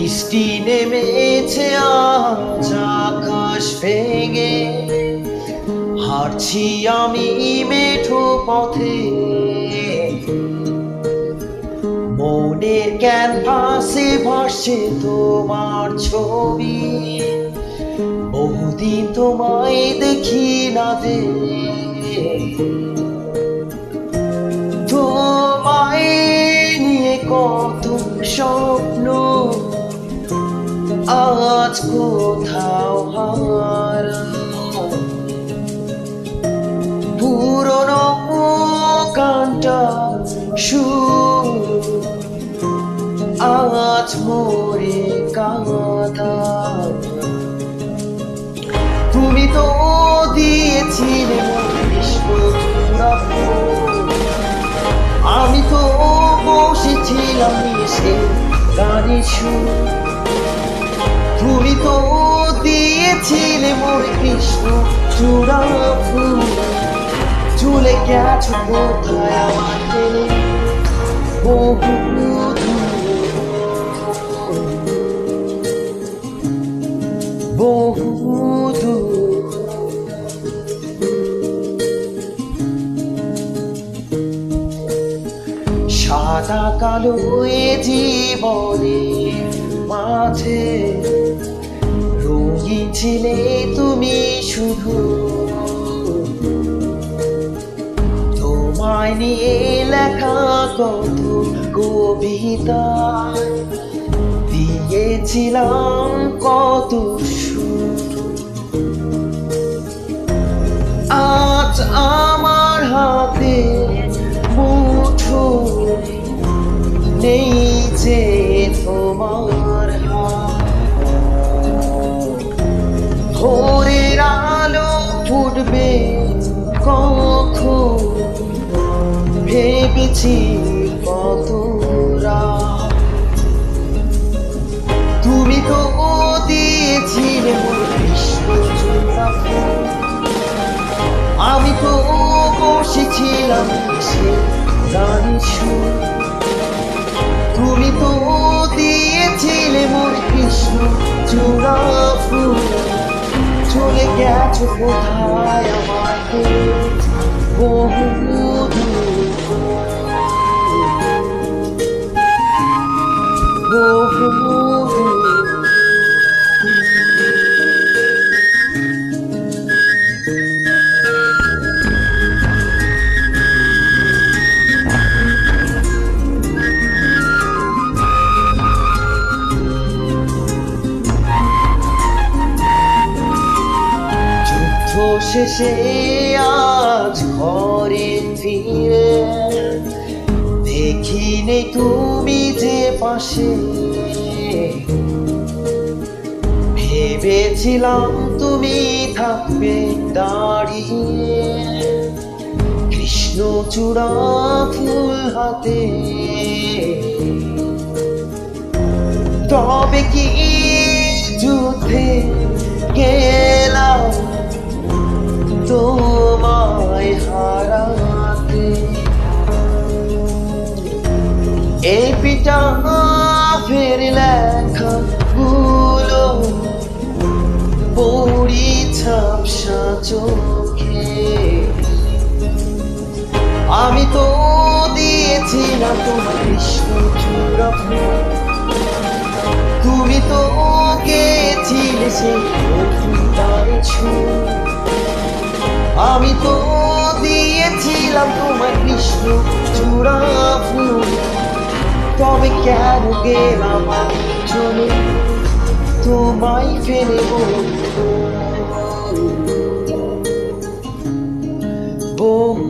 বৃষ্টি নেমেছে আজ আকাশ ভেঙে, হাঁটছি আমি মেঠো পথে। মনের ক্যানভাসে ভাসছে তোমার ছবি, বহুদিন তোমায় দেখি না যে। তোমায় নিয়ে কত স্বপ্ন আজ কোথাও হারানো। পুরনো গানটা সুর আজ মোরে কাঁদা। তুমি তো দিয়েছিলে কৃষ্ণচূড়া ফুল, আমি তো বসেছিলাম সে গানের সুর। তুমি তো দিয়েছিলে মোর কৃষ্ণচূড়া ফুল, চলে গেছো কোথায় আমার টেনে বহু বহু দূর। সাদা কালো এ জীবনের মাঝে রঙিন ছিলে তুমি শুধু। তোমায় নিয়ে লেখা কত কবিতা, দিয়েছিলাম কত সুর। আজ আমার হাতে মুঠো নেই যে তোমার হাত। ভোরের আলো ফুটবে কখন ভেবেছি কত রাত। তুমি তো দিয়েছিলে মোর কৃষ্ণচূড়া ফুল, আমি তো বসেছিলাম সে গানের সুর। তুমি তো দিয়েছিলে মোর কৃষ্ণচূড়া ফুল, চলে গেছো কোথায় আমাকে বহু দূর বহু দূর। শেষে আজ ঘরে ফিরে দেখিনি তুমি যে পাশে। ভেবেছিলাম তুমি থাকবে দাঁড়িয়ে কৃষ্ণচূড়া ফুল হাতে। তবে কি যুদ্ধে গেলাম তোমায় হারাতে। এই পিটা ফের লেখা গুলো পড়ি ঝাপসা চোখে। আমি তো দিয়েছিলাম তোমার কৃষ্ণচূড়া ফুল, তুমি তো গেছিলে সেই কবিতার সুর। আমি তো দিয়েছিলাম তোমার কৃষ্ণচূড়া ফুল, তবে কেন গেলাম আমি চলে তোমায় ফেলে বহু